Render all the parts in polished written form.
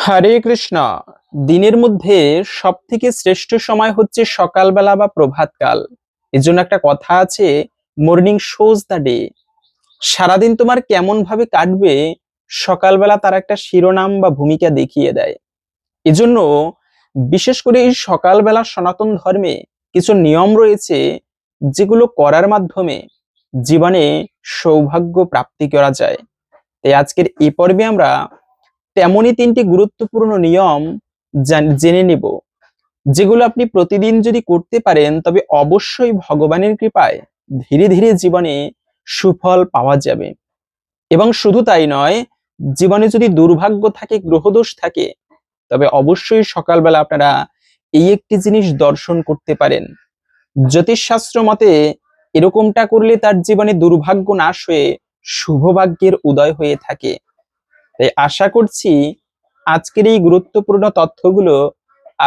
হরে কৃষ্ণ। দিনের মধ্যে সব থেকে শ্রেষ্ঠ সময় হচ্ছে সকালবেলা বা প্রভাতকাল। এজন্য একটা কথা আছে, মর্নিং শোজ দ্য ডে। সারাদিন তোমার কেমন ভাবে কাটবে সকালবেলা তার একটা শিরোনাম বা ভূমিকা দেখিয়ে দেয়। এজন্য বিশেষ করে এই সকালবেলা সনাতন ধর্মে কিছু নিয়ম রয়েছে, যেগুলো করার মাধ্যমে জীবনে সৌভাগ্য প্রাপ্তি করা যায়। তাই আজকের এই পর্বে আমরা তেমনই তিনটি গুরুত্বপূর্ণ নিয়ম জেনে নেব, যেগুলো আপনি প্রতিদিন যদি করতে পারেন তবে অবশ্যই ভগবানের কৃপায় ধীরে ধীরে জীবনে সুফল পাওয়া যাবে। এবং শুধু তাই নয়, জীবনে যদি দুর্ভাগ্য থাকে, গ্রহদোষ থাকে, তবে অবশ্যই সকালবেলা আপনারা এই একটি জিনিস দর্শন করতে পারেন। জ্যোতিষশাস্ত্র মতে এরকমটা করলে তার জীবনে দুর্ভাগ্য নাশ হয়ে শুভভাগ্যের উদয় হয়ে থাকে। তাই আশা করছি আজকের এই গুরুত্বপূর্ণ তথ্যগুলো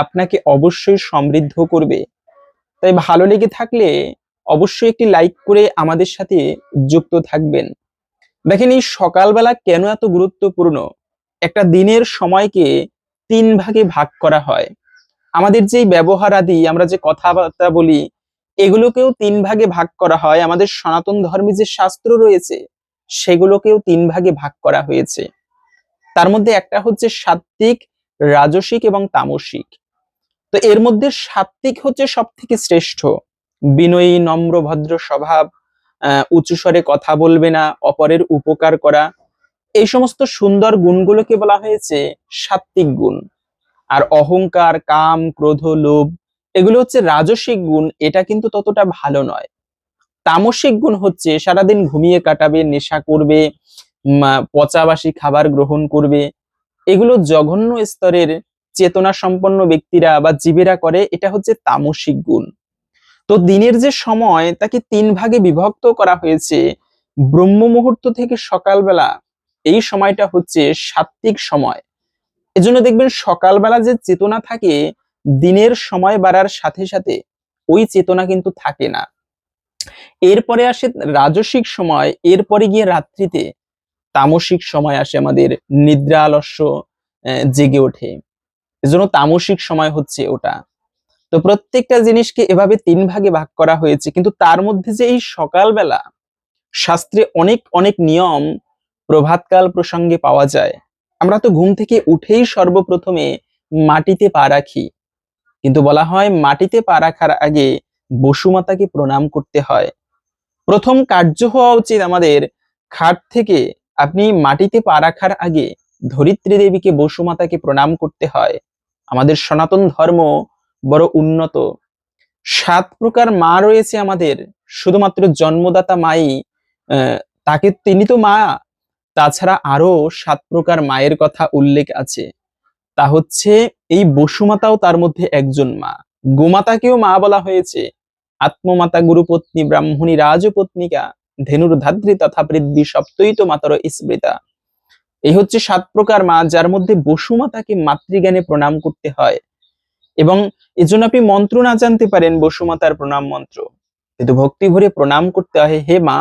আপনাকে অবশ্যই সমৃদ্ধ করবে। তাই ভালো লেগে থাকলে অবশ্যই একটি লাইক করে আমাদের সাথে যুক্ত থাকবেন। দেখেন, এই সকালবেলা কেন এত গুরুত্বপূর্ণ? একটা দিনের সময়কে তিন ভাগে ভাগ করা হয়। আমাদের যেই ব্যবহার আদি, আমরা যে কথাবার্তা বলি, এগুলোকেও তিন ভাগে ভাগ করা হয়। আমাদের সনাতন ধর্মে যে শাস্ত্র রয়েছে সেগুলোকেও তিন ভাগে ভাগ করা হয়েছে। তার মধ্যে একটা হচ্ছে সাত্ত্বিক, রাজসিক এবং তামসিক। তো এর মধ্যে সাত্ত্বিক হচ্ছে সব থেকে শ্রেষ্ঠ। বিনয়ী, নম্র, ভদ্র স্বভাব, উঁচু স্বরে কথা বলবে না, অপরের উপকার করা, এই সমস্ত সুন্দর গুণগুলোকে বলা হয়েছে সাত্ত্বিক গুণ। আর অহংকার, কাম, ক্রোধ, লোভ, এগুলো হচ্ছে রাজসিক গুণ। এটা কিন্তু ততটা ভালো নয়। তামসিক গুণ হচ্ছে সারাদিন ঘুমিয়ে কাটাবে, নেশা করবে, পচাবাসি খাবার গ্রহণ করবে। এগুলো জঘন্য স্তরের চেতনা সম্পন্ন ব্যক্তিরা বা জীবেরা করে। এটা হচ্ছে তামসিক গুণ। তো দিনের যে সময় তাকে তিন ভাগে বিভক্ত করা হয়েছে। ব্রহ্ম মুহূর্ত থেকে সকালবেলা, এই সময়টা হচ্ছে সাত্ত্বিক সময়। এজন্য দেখবেন সকালবেলা যে চেতনা থাকে, দিনের সময় বাড়ার সাথে সাথে ওই চেতনা কিন্তু থাকে না। এরপরে আসে রাজসিক সময়, এরপরে গিয়ে রাত্রিতে তামসিক সময় আসে, আমাদের নিদ্রা আলস্য জেগে ওঠে। এজন্য তামসিক সময় হচ্ছে ওটা। তো প্রত্যেকটা জিনিসকে এভাবে তিন ভাগে ভাগ করা হয়েছে। কিন্তু তার মধ্যে যে এই সকালবেলা, শাস্ত্রে অনেক অনেক নিয়ম প্রভাতকাল প্রসঙ্গে পাওয়া যায়। আমরা তো ঘুম থেকে উঠেই সর্বপ্রথমে মাটিতে পা রাখি, কিন্তু বলা হয় মাটিতে পা রাখার আগে বসুমাতাকে প্রণাম করতে হয়। প্রথম কার্য হওয়া উচিত আমাদের, খাট থেকে আপনি মাটিতে পা রাখার আগে ধরিত্রী দেবীকে, বসুমাতাকে প্রণাম করতে হয়। আমাদের সনাতন ধর্ম বড় উন্নত। 7 প্রকার মা রয়েছে আমাদের। শুধুমাত্র জন্মদাতা মাই, আহ, তাকে, তিনি তো মা। তাছাড়া আরো 7 প্রকার মায়ের কথা উল্লেখ আছে। তা হচ্ছে এই বসুমাতাও তার মধ্যে একজন মা। গোমাতাকেও মা বলা হয়েছে। আত্মমাতা, গুরুপত্নী, ব্রাহ্মণী, রাজপত্নিকা, ধেনুর ধাত্রী তথা বৃদ্ধি সপ্তই তো মাতর স্মৃতা। এই হচ্ছে 7 প্রকার মা, যার মধ্যে বসুমাতাকে মাতৃজ্ঞানে প্রণাম করতে হয়। এবং এজন্য আপনি মন্ত্র না জানতে পারেন, বসুমাতার প্রণাম মন্ত্র, কিন্তু ভক্তি ভরে প্রণাম করতে হয়। হে মা,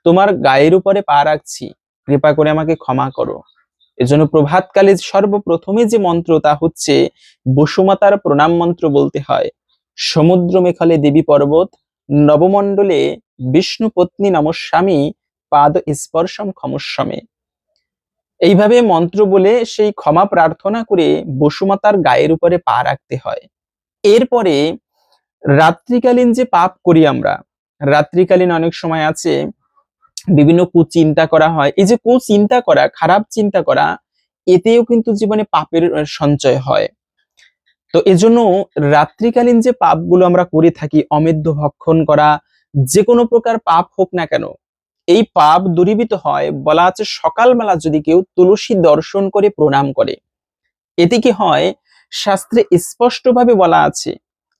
তোমার গায়ের উপরে পা রাখছি, কৃপা করে আমাকে ক্ষমা করো। এজন্য প্রভাতকালে সর্বপ্রথমে যে মন্ত্র, তা হচ্ছে বসুমাতার প্রণাম মন্ত্র বলতে হয়। সমুদ্র মেখলে দেবী পর্বত, নবমণ্ডলে বিষ্ণু পত্নী নমস্বামী, পাদ স্পর্শম ক্ষমস্বমে। এইভাবে মন্ত্র বলে সেই ক্ষমা প্রার্থনা করে বসুমাতার গায়ের উপরে পা রাখতে হয়। এরপরে রাত্রিকালীন যে পাপ করি আমরা, রাত্রিকালীন অনেক সময় আছে বিভিন্ন কুচিন্তা করা হয়। এই যে কুচিন্তা করা, খারাপ চিন্তা করা, এতেও কিন্তু জীবনে পাপের সঞ্চয় হয়। তো এজন্য রাত্রিকালীন যে পাপগুলো আমরা করে থাকি, অমেধ্য ভক্ষণ করা, যে কোনো প্রকার পাপ হোক না কেন, এই পাপ দূরীভূত হয়। বলা আছে সকালবেলা যদি কেউ তুলসী দর্শন করে প্রণাম করে, এতে কি হয়, শাস্ত্রে স্পষ্টভাবে বলা আছে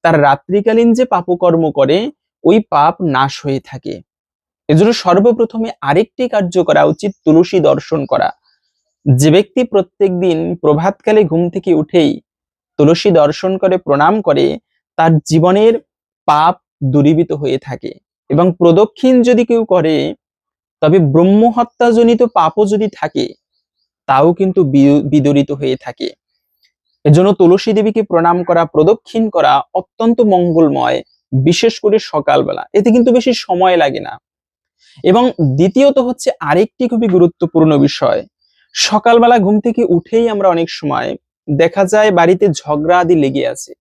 তার রাত্রিকালীন যে পাপকর্ম করে ওই পাপ নাশ হয়ে থাকে। এজন্য সর্বপ্রথমে আরেকটি কার্য করা উচিত, তুলসী দর্শন করা। যে ব্যক্তি প্রত্যেকদিন প্রভাতকালে ঘুম থেকে উঠেই তুলসী দর্শন করে প্রণাম করে, তার জীবনের পাপ দূরীভূত হয়ে থাকে। এবং প্রদক্ষিণ যদি কেউ করে, তবে ব্রহ্মহত্যাজনিত পাপও যদি থাকে তাও কিন্তু বিদরিত হয়ে থাকে। এজন্য তুলসী দেবীকে প্রণাম করা, প্রদক্ষিণ করা অত্যন্ত মঙ্গলময়, বিশেষ করে সকালবেলা। এতে কিন্তু বেশি সময় লাগে না। এবং দ্বিতীয়ত হচ্ছে আরেকটি খুবই গুরুত্বপূর্ণ বিষয়, সকালবেলা ঘুম থেকে উঠেই আমরা অনেক সময় দেখা যায় বাড়িতে ঝগড়া আদি লেগে আছে।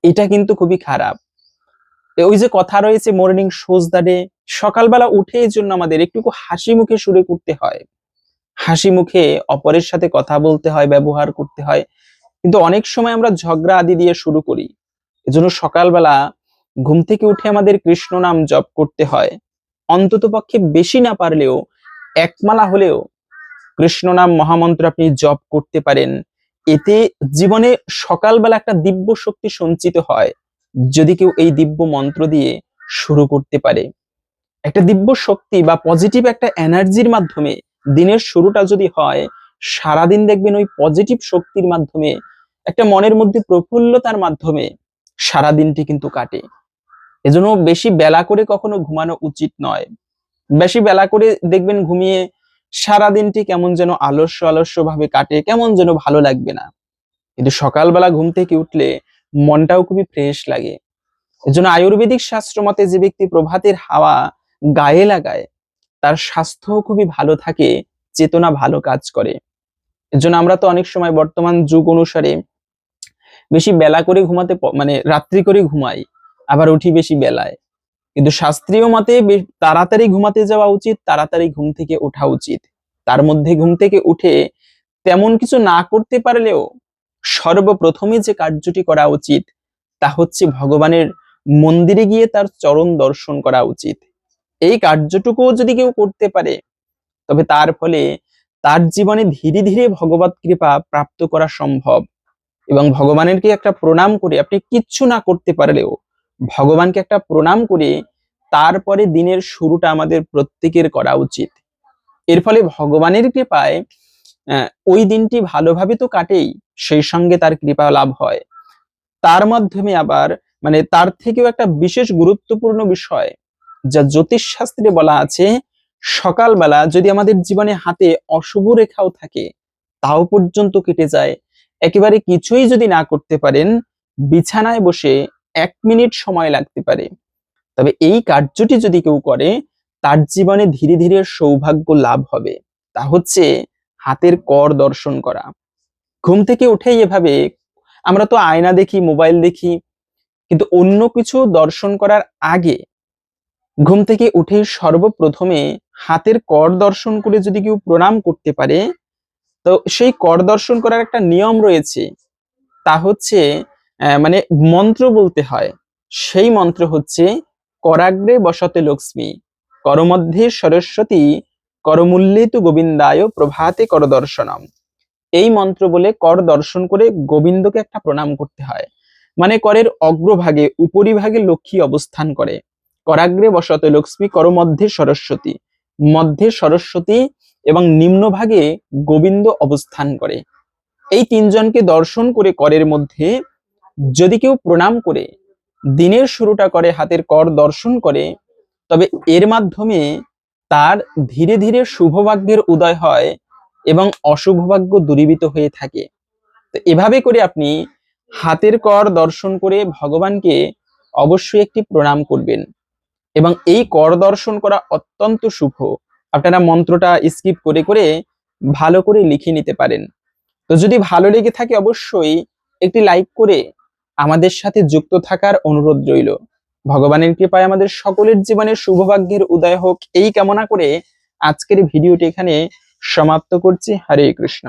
এটা কিন্তু খুবই খারাপ। ওই যে কথা রয়েছে মর্নিং শোজ দ্য ডে, সকালবেলা উঠে এই জন্য আমাদের একটু হাসি মুখে শুরু করতে হয়, হাসি মুখে অপরের সাথে কথা বলতে হয়, ব্যবহার করতে হয়। কিন্তু অনেক সময় আমরা ঝগড়া আদি দিয়ে শুরু করি। এজন্য সকালবেলা ঘুম থেকে উঠে আমাদের কৃষ্ণ নাম জপ করতে হয়। অন্তত পক্ষে বেশি না পারলেও একমালা হলেও কৃষ্ণ নাম মহামন্ত্র আপনি জপ করতে পারেন। এতে জীবনে সকালবেলা একটা দিব্য শক্তি সঞ্চিত হয়, যদি কেউ এই দিব্য মন্ত্র দিয়ে শুরু করতে পারে। একটা দিব্য শক্তি বা পজিটিভ একটা এনার্জির মাধ্যমে দিনের শুরুটা যদি হয়, সারাদিন দেখবেন ওই পজিটিভ শক্তির মাধ্যমে, একটা মনের মধ্যে প্রফুল্লতার মাধ্যমে সারাদিনটি কিন্তু কাটে। এজন্য বেশি বেলা করে কখনো ঘুমানো উচিত নয়। বেশি বেলা করে দেখবেন ঘুমিয়ে সারাদিনটি কেমন যেন আলস্য আলস্য ভাবে কাটে, কেমন যেন ভালো লাগবে না। কিন্তু সকালবেলা ঘুম থেকে উঠলে মনটাও খুবই ফ্রেশ লাগে। এজন্য আয়ুর্বেদিক শাস্ত্র মতে যে ব্যক্তি প্রভাতের হাওয়া গায়ে লাগায় তার স্বাস্থ্য খুবই ভালো থাকে, চেতনা ভালো কাজ করে। এজন্য আমরা তো অনেক সময় বর্তমান যুগ অনুসারে বেশি বেলা করে ঘুমাতে মানে রাত্রি করে ঘুমাই, আবার উঠি বেশি বেলায়। কিন্তু শাস্ত্রীয় মতে তাড়াতাড়ি ঘুমাতে যাওয়া উচিত, তাড়াতাড়ি ঘুম থেকে ওঠা উচিত। তার মধ্যে ঘুম থেকে উঠে তেমন কিছু না করতে পারলেও সর্বপ্রথমে যে কার্যটি করা উচিত তা হচ্ছে ভগবানের মন্দিরে গিয়ে তার চরণ দর্শন করা উচিত। এই কার্যটুকুও যদি কেউ করতে পারে, তবে তার ফলে তার জীবনে ধীরে ধীরে ভগবত কৃপা প্রাপ্ত করা সম্ভব। এবং ভগবানেরকে একটা প্রণাম করে, আপনি কিচ্ছু না করতে পারলেও ভগবানকে একটা প্রণাম করে তারপরে দিনের শুরুটা আমাদের প্রত্যেকের করা উচিত। এর ফলে ভগবানের কৃপায় ওই দিনটি ভালোভাবে তো কাটেই, সেই সঙ্গে তার কৃপা লাভ হয়। তার মাধ্যমে আবার মানে তার থেকেও একটা বিশেষ গুরুত্বপূর্ণ বিষয় যা জ্যোতিষ শাস্ত্রে বলা আছে, সকালবেলা যদি আমাদের জীবনে হাতে অশুভ রেখাও থাকে তাও পর্যন্ত কেটে যায়। একেবারে কিছুই যদি না করতে পারেন, বিছানায় বসে 1 মিনিট সময় লাগতে পারে, তবে এই কার্যটি যদি কেউ করে তার জীবনে ধীরে ধীরে সৌভাগ্য লাভ হবে। তা হচ্ছে হাতের কর দর্শন করা। ঘুম থেকে উঠেই এভাবে, আমরা তো আয়না দেখি, মোবাইল দেখি, কিন্তু অন্য কিছু দর্শন করার আগে ঘুম থেকে উঠেই সর্বপ্রথমে হাতের কর দর্শন করে যদি কেউ প্রণাম করতে পারে, তো সেই কর দর্শন করার একটা নিয়ম রয়েছে। তা হচ্ছে মানে মন্ত্র বলতে হয়। সেই মন্ত্র হচ্ছে করাগ্রে বসতে লক্ষ্মী, করমধ্যে সরস্বতী, করমূল্যে তু গোবিন্দায় প্রভাতে কর দর্শনম। এই মন্ত্র বলে কর দর্শন করে গোবিন্দকে একটা প্রণাম করতে হয়। মানে করের অগ্রভাগে উপরিভাগে লক্ষ্মী অবস্থান করে। করাগ্রে বসতে লক্ষ্মী, করমধ্যে সরস্বতী, মধ্যে সরস্বতী এবং নিম্নভাগে গোবিন্দ অবস্থান করে। এই তিনজনকে দর্শন করে করের মধ্যে যদি কেউ প্রণাম করে দিনের শুরুটা করে, হাতের কর দর্শন করে, তবে এর মাধ্যমে তার ধীরে ধীরে শুভভাগ্যের উদয় হয় এবং অশুভ ভাগ্য দূরীভূত হয়ে থাকে। তো এভাবে করে আপনি হাতের কর দর্শন করে ভগবানকে অবশ্যই একটি প্রণাম করবেন। এবং এই কর দর্শন করা অত্যন্ত শুভ। আপনারা মন্ত্রটা স্কিপ করে করে ভালো করে লিখে নিতে পারেন। তো যদি ভালো লেগে থাকে অবশ্যই একটি লাইক করে আমাদের সাথে যুক্ত থাকার অনুরোধ রইল। ভগবানের কৃপায় আমাদের সকলের জীবনে শুভভাগ্যের উদয় হোক এই কামনা করে আজকের ভিডিওটি এখানে সমাপ্ত করছি। হরে কৃষ্ণ।